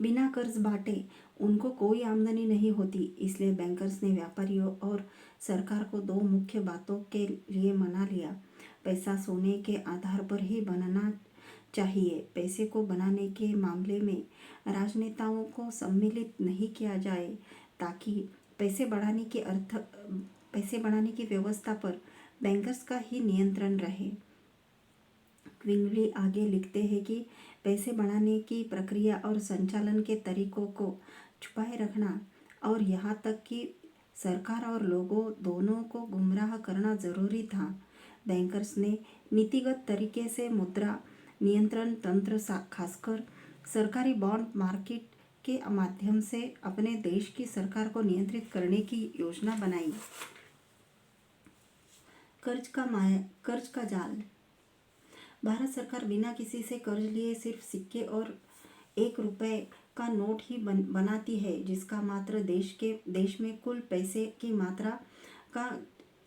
बिना कर्ज बांटे उनको कोई आमदनी नहीं होती। इसलिए बैंकर्स ने व्यापारियों और सरकार को दो मुख्य बातों के लिए मना लिया। पैसा सोने के आधार पर ही बनना चाहिए। पैसे को बनाने के मामले में राजनेताओं को सम्मिलित नहीं किया जाए, ताकि पैसे बढ़ाने की व्यवस्था पर बैंकर्स का ही नियंत्रण रहे। क्विंगली आगे लिखते हैं कि पैसे बढ़ाने की प्रक्रिया और संचालन के तरीकों को छुपाए रखना और यहाँ तक कि सरकार और लोगों दोनों को गुमराह करना जरूरी था। बैंकर्स ने नीतिगत तरीके से मुद्रा नियंत्रण तंत्र, खासकर सरकारी बॉन्ड मार्केट के माध्यम से अपने देश की सरकार को नियंत्रित करने की योजना बनाई। कर्ज का जाल। भारत सरकार बिना किसी से कर्ज लिए सिर्फ सिक्के और 1 रुपए का नोट ही बनाती है, जिसका मात्र देश में कुल पैसे की मात्रा का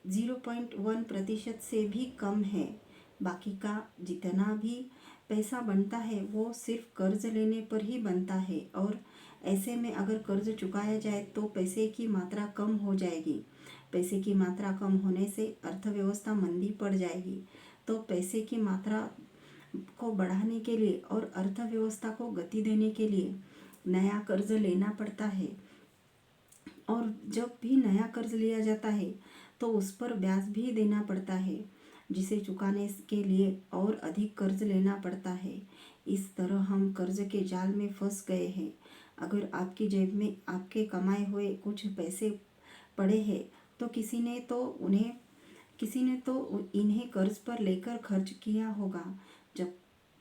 0.1% से भी कम है। बाकी का जितना भी पैसा बनता है वो सिर्फ कर्ज लेने पर ही बनता है, और ऐसे में अगर कर्ज चुकाया जाए तो पैसे की मात्रा कम हो जाएगी। पैसे की मात्रा कम होने से अर्थव्यवस्था मंदी पड़ जाएगी। तो पैसे की मात्रा को बढ़ाने के लिए और अर्थव्यवस्था को गति देने के लिए नया कर्ज लेना पड़ता है, और जब भी नया कर्ज लिया जाता है तो उस पर ब्याज भी देना पड़ता है, जिसे चुकाने के लिए और अधिक कर्ज लेना पड़ता है। इस तरह हम कर्ज के जाल में फंस गए हैं। अगर आपकी जेब में आपके कमाए हुए कुछ पैसे पड़े हैं तो किसी ने तो इन्हें कर्ज पर लेकर खर्च किया होगा,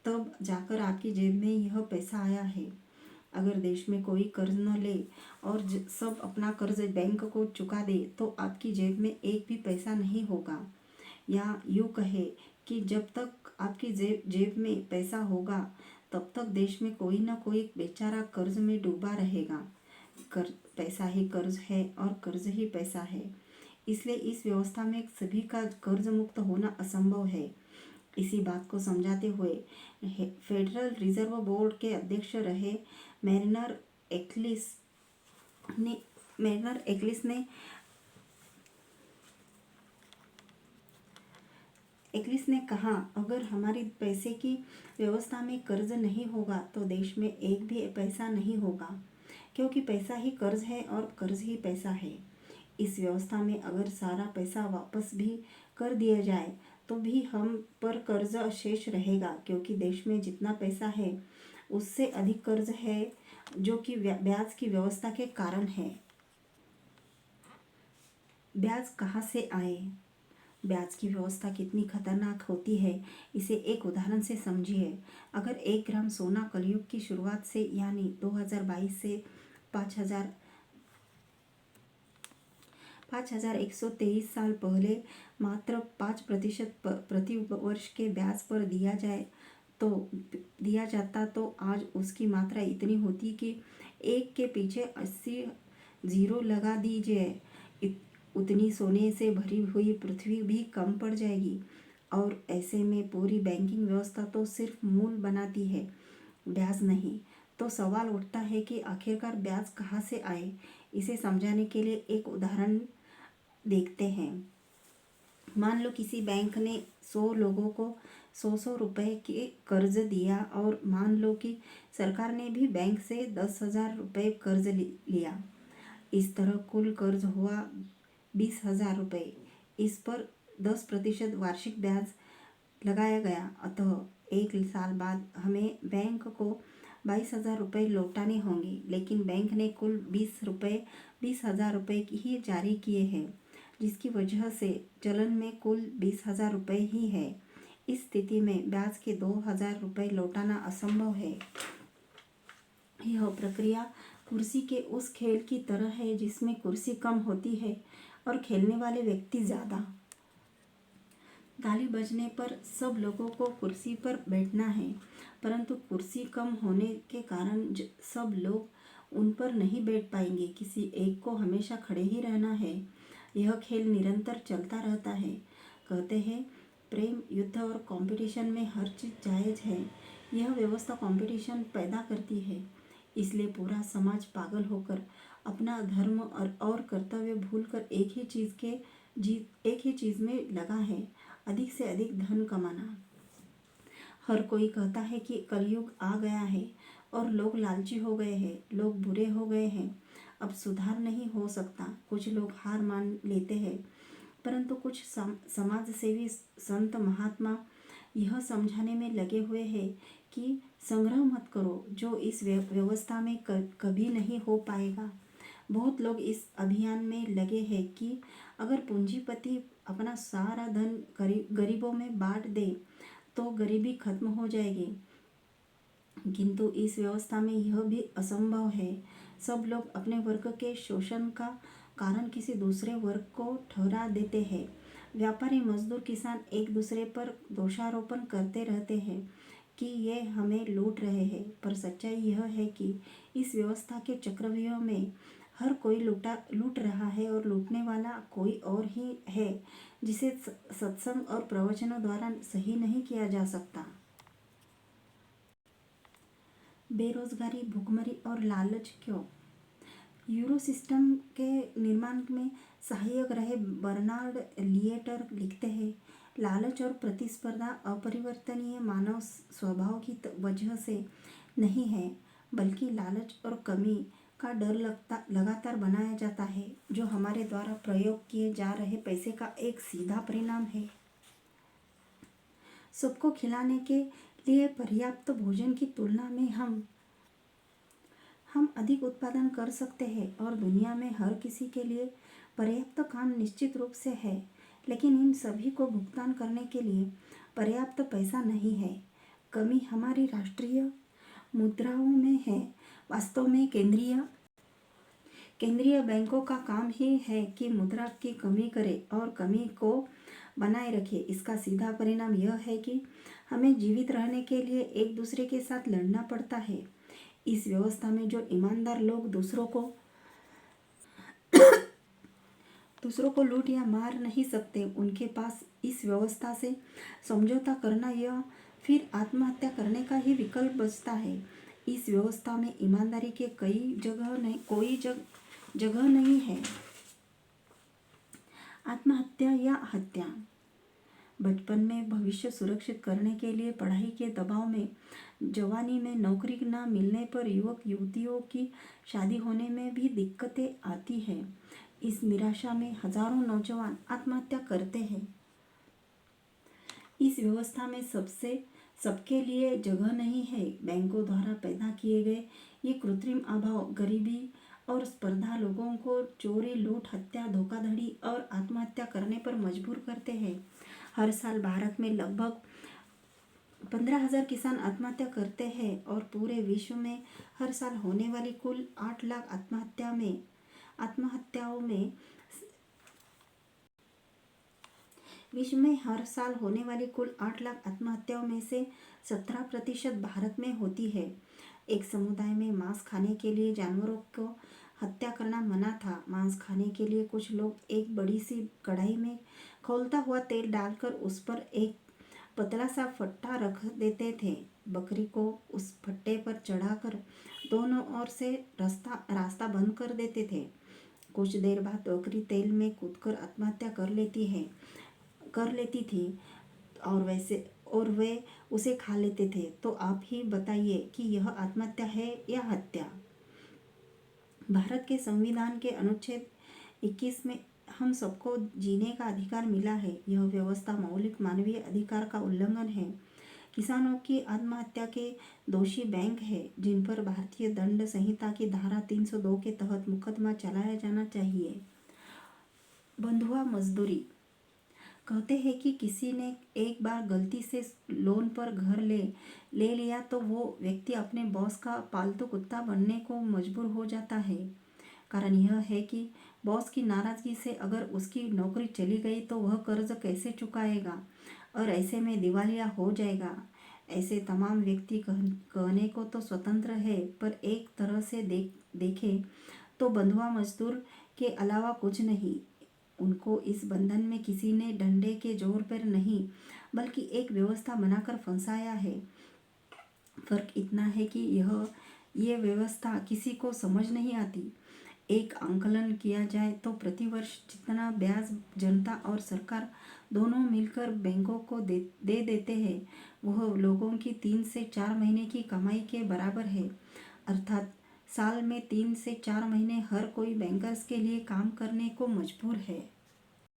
तब जाकर आपकी जेब में यह पैसा आया है। अगर देश में कोई कर्ज न ले और सब अपना कर्ज बैंक को चुका दे तो आपकी जेब में एक भी पैसा नहीं होगा। या यूँ कहे कि जब तक आपकी जेब में पैसा होगा तब तक देश में कोई न कोई बेचारा कर्ज में डूबा रहेगा। पैसा ही कर्ज है और कर्ज ही पैसा है। इसलिए इस व्यवस्था में सभी का कर्ज मुक्त होना असंभव है। इसी बात को समझाते हुए फेडरल रिजर्व बोर्ड के अध्यक्ष रहे मैरिनर एक्लिस ने कहा, अगर हमारी पैसे की व्यवस्था में कर्ज नहीं होगा तो देश में एक भी पैसा नहीं होगा, क्योंकि पैसा ही कर्ज है और कर्ज ही पैसा है। इस व्यवस्था में अगर सारा पैसा वापस भी कर दिया जाए तो भी हम पर कर्ज शेष रहेगा, क्योंकि देश में जितना पैसा है उससे अधिक कर्ज है, जो कि ब्याज की व्यवस्था के कारण है। ब्याज कहाँ से आए? ब्याज की व्यवस्था कितनी खतरनाक होती है, इसे एक उदाहरण से समझिए। अगर 1 ग्राम सोना कलयुग की शुरुआत से यानी 2022 से 5123 साल पहले मात्र 5% प्रति वर्ष के ब्याज पर दिया जाता तो आज उसकी मात्रा इतनी होती कि 1 के पीछे 80 जीरो लगा दीजिए। उतनी सोने से भरी हुई पृथ्वी भी कम पड़ जाएगी, और ऐसे में पूरी बैंकिंग व्यवस्था तो सिर्फ मूल बनाती है, ब्याज नहीं। तो सवाल उठता है कि आखिरकार ब्याज कहाँ से आए। इसे समझाने के लिए एक उदाहरण देखते हैं। मान लो किसी बैंक ने 100 लोगों को 100 रुपए के कर्ज दिया, और मान लो कि सरकार ने भी बैंक से 10,000 रुपये कर्ज लिया। इस तरह कुल कर्ज हुआ 20,000 रुपये। इस पर 10% वार्षिक ब्याज लगाया गया। अतः 1 साल बाद हमें बैंक को 22,000 रुपये लौटाने होंगे, लेकिन बैंक ने कुल 20,000 रुपये ही जारी किए हैं, जिसकी वजह से चलन में कुल 20,000 रुपये ही है। इस स्थिति में ब्याज के 2,000 रुपये लौटाना असंभव है। यह प्रक्रिया कुर्सी के उस खेल की तरह है जिसमें कुर्सी कम होती है और खेलने वाले व्यक्ति ज़्यादा। ताली बजने पर सब लोगों को कुर्सी पर बैठना है, परंतु कुर्सी कम होने के कारण सब लोग उन पर नहीं बैठ पाएंगे। किसी एक को हमेशा खड़े ही रहना है। यह खेल निरंतर चलता रहता है। कहते हैं, प्रेम, युद्ध और कंपटीशन में हर चीज़ जायज़ है। यह व्यवस्था कंपटीशन पैदा करती है। इसलिए पूरा समाज पागल होकर अपना धर्म और कर्तव्य भूलकर एक ही चीज में लगा है, अधिक से अधिक धन कमाना। हर कोई कहता है कि कलयुग आ गया है और लोग लालची हो गए हैं, लोग बुरे हो गए हैं, अब सुधार नहीं हो सकता। कुछ लोग हार मान लेते हैं, परंतु कुछ समाज सेवी संत महात्मा यह समझाने में लगे हुए हैं कि संग्रह मत करो, जो इस व्यवस्था में कभी नहीं हो पाएगा। बहुत लोग इस अभियान में लगे हैं कि अगर पूंजीपति अपना सारा धन गरीबों में बांट दे तो गरीबी खत्म हो जाएगी, किंतु इस व्यवस्था में यह भी असंभव है। सब लोग अपने वर्ग के शोषण का कारण किसी दूसरे वर्ग को ठहरा देते हैं। व्यापारी, मजदूर, किसान एक दूसरे पर दोषारोपण करते रहते हैं कि ये हमें लूट रहे हैं, पर सच्चाई यह है कि इस व्यवस्था के चक्रव्यूह में हर कोई लूट रहा है और लूटने वाला कोई और ही है, जिसे सत्संग और प्रवचनों द्वारा सही नहीं किया जा सकता। बेरोजगारी, भुखमरी और लालच क्यों? यूरो सिस्टम के निर्माण में सहायक रहे बर्नार्ड लिएटर लिखते हैं, लालच और प्रतिस्पर्धा अपरिवर्तनीय मानव स्वभाव की वजह से नहीं है, बल्कि लालच और कमी का डर लगातार बनाया जाता है, जो हमारे द्वारा प्रयोग किए जा रहे पैसे का एक सीधा परिणाम है। सबको खिलाने के लिए पर्याप्त भोजन की तुलना में हम अधिक उत्पादन कर सकते हैं और दुनिया में हर किसी के लिए पर्याप्त काम निश्चित रूप से है, लेकिन इन सभी को भुगतान करने के लिए पर्याप्त पैसा नहीं है। कमी हमारी राष्ट्रीय मुद्राओं में है। वास्तव में केंद्रीय बैंकों का काम ही है कि मुद्रा की कमी करे और कमी को बनाए रखे। इसका सीधा परिणाम यह है कि हमें जीवित रहने के लिए एक दूसरे के साथ लड़ना पड़ता है। इस व्यवस्था में जो ईमानदार लोग दूसरों को लूट या मार नहीं सकते, उनके पास इस व्यवस्था से समझौता करना या फिर आत्महत्या करने का ही विकल्प बचता है। इस व्यवस्था में ईमानदारी के कोई जगह नहीं है। आत्महत्या या हत्या। बचपन में भविष्य सुरक्षित करने के लिए पढ़ाई के दबाव में, जवानी में नौकरी न मिलने पर युवक युवतियों की शादी होने में भी दिक्कतें आती हैं। इस निराशा में हजारों नौजवान आत्महत्या करते हैं। इस व्यवस्था में सबके लिए जगह नहीं है। बैंकों द्वारा पैदा किए गए ये कृत्रिम अभाव, गरीबी और स्पर्धा लोगों को चोरी, लूट, हत्या, धोखाधड़ी और आत्महत्या करने पर मजबूर करते हैं। हर साल भारत में लगभग 15,000 किसान आत्महत्या करते हैं और पूरे विश्व में हर साल होने वाली कुल 8 लाख आत्महत्याओं में से 17% भारत में होती है। एक समुदाय में मांस खाने के लिए जानवरों को हत्या करना मना था। मांस खाने के लिए कुछ लोग एक बड़ी सी कढ़ाई में खौलता हुआ तेल डालकर उस पर एक पतला सा फट्टा रख देते थे। बकरी को उस फट्टे पर चढ़ाकर दोनों ओर से रास्ता बंद कर देते थे। कुछ देर बाद बकरी तेल में कूदकर आत्महत्या कर लेती थी और वे उसे खा लेते थे। तो आप ही बताइए कि यह आत्महत्या है या हत्या? भारत के संविधान के अनुच्छेद 21 में हम सबको जीने का अधिकार मिला है। यह व्यवस्था मौलिक मानवीय अधिकार का उल्लंघन है। किसानों की आत्महत्या के दोषी बैंक है, जिन पर भारतीय दंड संहिता की धारा 302 के तहत मुकदमा चलाया जाना चाहिए। बंधुआ मजदूरी। कहते हैं कि किसी ने एक बार गलती से लोन पर घर ले लिया तो वो व्यक्ति अपने बॉस का पालतू कुत्ता बनने को मजबूर हो जाता है। कारण यह है कि बॉस की नाराजगी से अगर उसकी नौकरी चली गई तो वह कर्ज कैसे चुकाएगा और ऐसे में दिवालिया हो जाएगा। ऐसे तमाम व्यक्ति कहने को तो स्वतंत्र है, पर एक तरह से देखें तो बंधुआ मजदूर के अलावा कुछ नहीं। उनको इस बंधन में किसी ने डंडे के जोर पर नहीं, बल्कि एक व्यवस्था बनाकर फंसाया है। फर्क इतना है कि ये व्यवस्था किसी को समझ नहीं आती। एक आंकलन किया जाए तो प्रतिवर्ष जितना ब्याज जनता और सरकार दोनों मिलकर बैंकों को दे देते हैं, वह लोगों की 3 से 4 महीने की कमाई के बराबर है। अर्थात साल में 3 से 4 महीने हर कोई बैंकर्स के लिए काम करने को मजबूर है।